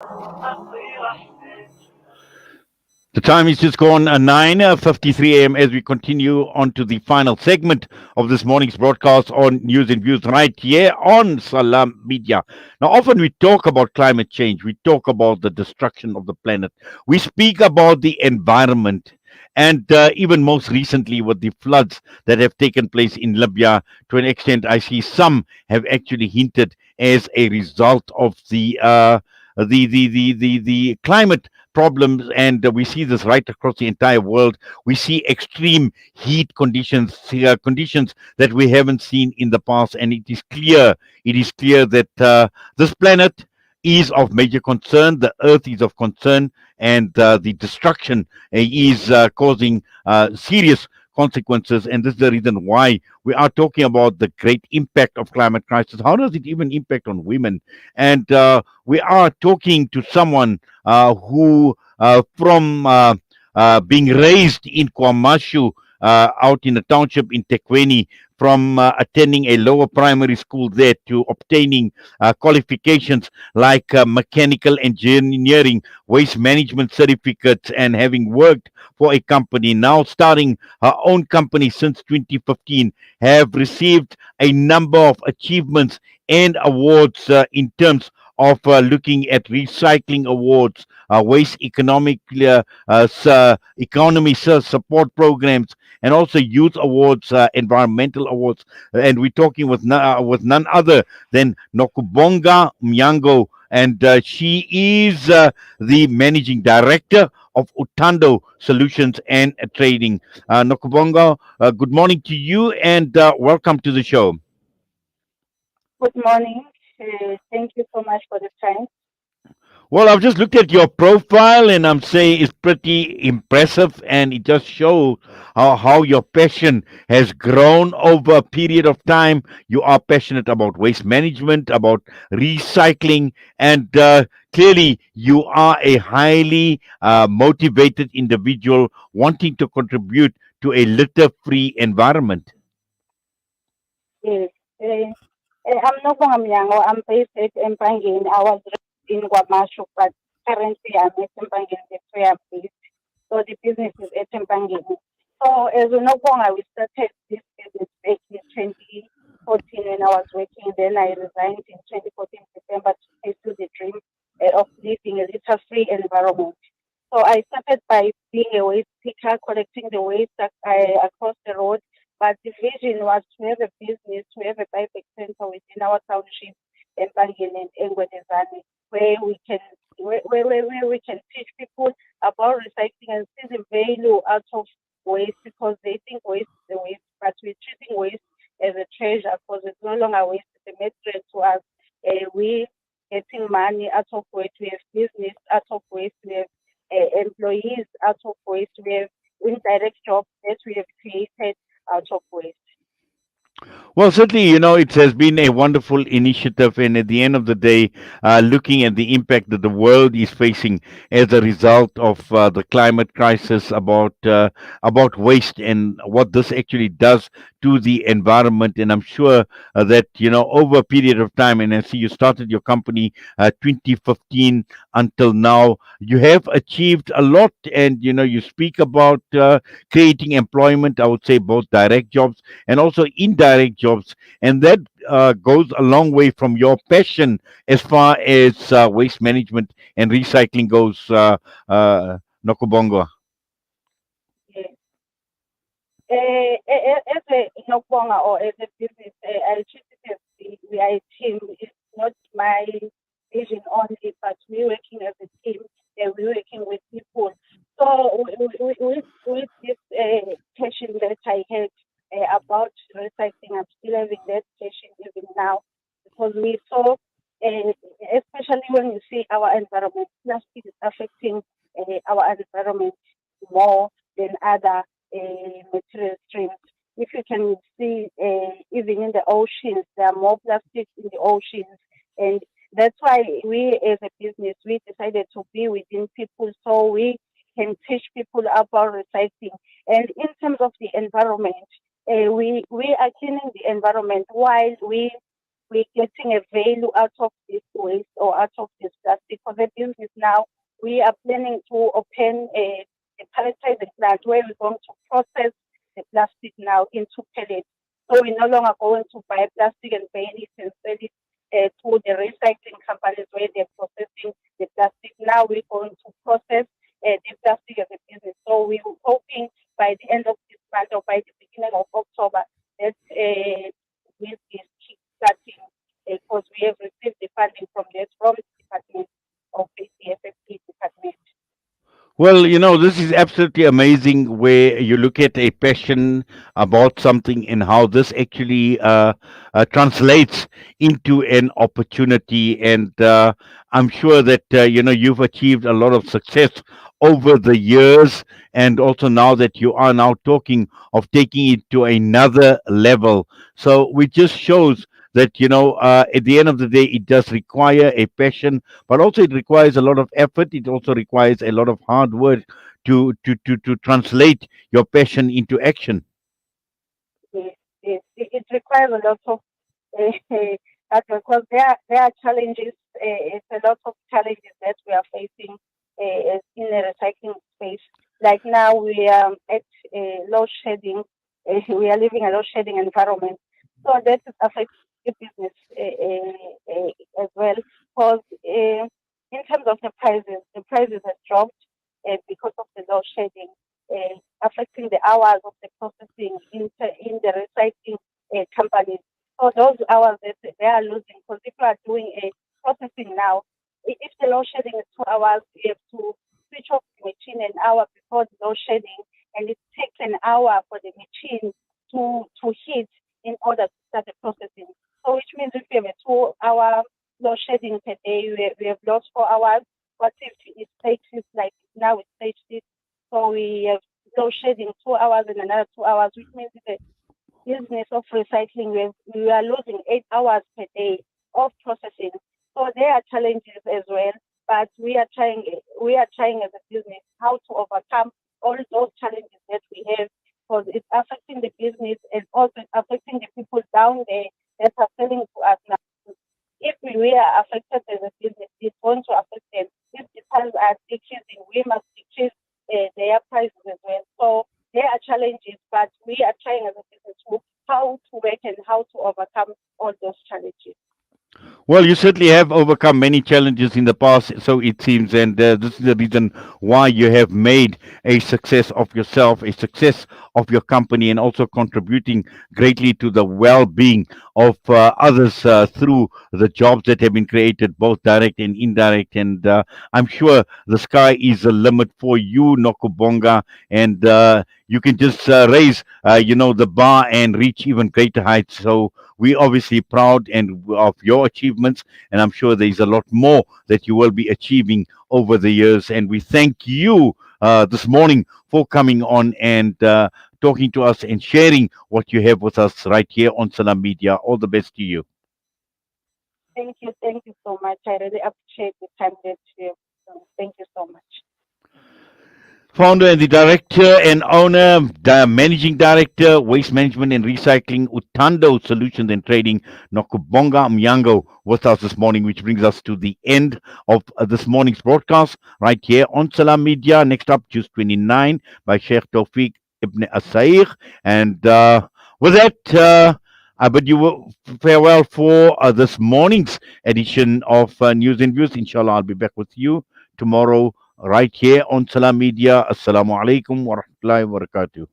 The time is just gone 9:53 a.m. as we continue on to the final segment of this morning's broadcast on News and Views right here on Salam Media. Now, often we talk about climate change, we talk about the destruction of the planet, we speak about the environment. And even most recently, with the floods that have taken place in Libya, to an extent, I see some have actually hinted as a result of the climate problems, and we see this right across the entire world. We see extreme heat conditions, conditions that we haven't seen in the past, and it is clear that this planet is of major concern. The Earth is of concern, and the destruction is causing serious consequences. And this is the reason why we are talking about the great impact of climate crisis. How does it even impact on women? And we are talking to someone who, from being raised in Kwamashu, out in a township in Tekweni, from attending a lower primary school there to obtaining qualifications like mechanical engineering, waste management certificates, and having worked for a company, now starting her own company since 2015, have received a number of achievements and awards in terms of looking at recycling awards, waste economy support programs, and also youth awards, environmental awards. And we're talking with none other than Nokubonga Mnyango, and she is the managing director of Uthando Solutions and Trading. Nokubonga, good morning to you, and welcome to the show. Good morning. Thank you so much for the time. Well, I've just looked at your profile and I'm saying it's pretty impressive, and it just shows how your passion has grown over a period of time. You are passionate about waste management, about recycling, and clearly you are a highly motivated individual wanting to contribute to a litter free environment. Yes. I'm Nokubonga Mnyango. I'm based at Empangeni. I was raised in Kwamashu, but currently I'm at Empangeni. That's where I'm based. So the business is at Empangeni. So as you know, we started this business back in 2014 when I was working. Then I resigned in 2014 September to pursue the dream of living a litter-free environment. So I started by being a waste picker, collecting the waste across the road. But the vision was to have a business, to have a buyback center within our township, Empangeni and Engwedezane, where we can teach people about recycling and see the value out of waste, because they think waste is a waste, but we're treating waste as a treasure, because it's no longer waste, it's a material to us. We getting money out of waste, we have business out of waste, we have employees out of waste, we have indirect jobs that we have created out of waste. Well, certainly, it has been a wonderful initiative, and at the end of the day, looking at the impact that the world is facing as a result of the climate crisis, about waste and what this actually does to the environment. And I'm sure that over a period of time, and I see you started your company 2015 until now, you have achieved a lot, and you speak about creating employment. I would say both direct jobs and also indirect jobs, and that goes a long way from your passion as far as waste management and recycling goes, Nokubongo. Yes. As a Nokubonga or as a business, I treat it as we are a team. It's not my vision only, but we're working as a team. We're working with people. So with this passion that I had about recycling, I'm still having that passion even now, because we saw, uh, especially when you see our environment, plastic is affecting our environment more than other material streams. If you can see, even in the oceans, there are more plastics in the oceans, and that's why we, as a business, we decided to be within people so we can teach people about recycling. And in terms of the environment, we are cleaning the environment while we're getting a value out of this waste or out of this plastic. for the business now, we are planning to open a palletizing plant where we're going to process the plastic now into pellets. So we're no longer going to buy plastic and burn it and sell it to the recycling companies where they're processing the plastic. Now we're going to process the plastic as a business. So we're hoping by the end of this month or by the beginning of October that we'll be starting because we have received the funding from the department of the CFFP department. Well, this is absolutely amazing where you look at a passion about something and how this actually translates into an opportunity. And I'm sure that, you've achieved a lot of success over the years. And also now that you are now talking of taking it to another level. So which just shows that, at the end of the day, it does require a passion, but also it requires a lot of effort. It also requires a lot of hard work to translate your passion into action. Yes, yes. It requires a lot of because there are challenges. It's a lot of challenges that we are facing in the recycling space. Like now we are at load shedding. We are living a load shedding environment, so that is affecting the business as well. Because in terms of the prices have dropped because of the load shedding, affecting the hours of the processing in the recycling companies. So those hours that they are losing, because people are doing a processing now. If the load shedding is 2 hours, you have to switch off the machine an hour before the load shedding, and it takes an hour for the machine to heat in order to start the processing. So which means if you have a 2 hour load shedding per day, we have lost 4 hours. What if it takes it like now it's stage six? So we have load shedding 2 hours and another 2 hours, which means the business of recycling, we are losing 8 hours per day of processing. So there are challenges as well, but we are trying as a business how to overcome all those challenges that we have because it's affecting the business and also it's affecting the people down there that are selling to us now. If we are affected as a business, it's going to affect them. If the prices are decreasing, we must decrease their prices as well. So there are challenges, but we are trying as a business to how to work and how to overcome all those challenges. Well, you certainly have overcome many challenges in the past, so it seems, and this is the reason why you have made a success of yourself, a success of your company, and also contributing greatly to the well-being of others through the jobs that have been created, both direct and indirect. And I'm sure the sky is the limit for you, Nokubonga, and you can just raise, the bar and reach even greater heights. So we're obviously proud and of your achievements, and I'm sure there's a lot more that you will be achieving over the years. And we thank you this morning for coming on and talking to us and sharing what you have with us right here on Salam Media. All the best to you. Thank you so much. I really appreciate the time that you have. Thank you so much. Founder and the director and owner, managing director, waste management and recycling, Uthando Solutions and Trading, Nokubonga Mnyango, with us this morning, which brings us to the end of this morning's broadcast right here on Salam Media. Next up, Juice 29 by Sheikh Tawfiq Ibn Asair. And with that, I bid you farewell for this morning's edition of News and Views. Inshallah, I'll be back with you tomorrow right here on Salam Media. Assalamu alaikum wa rahmatullahi wa barakatuh.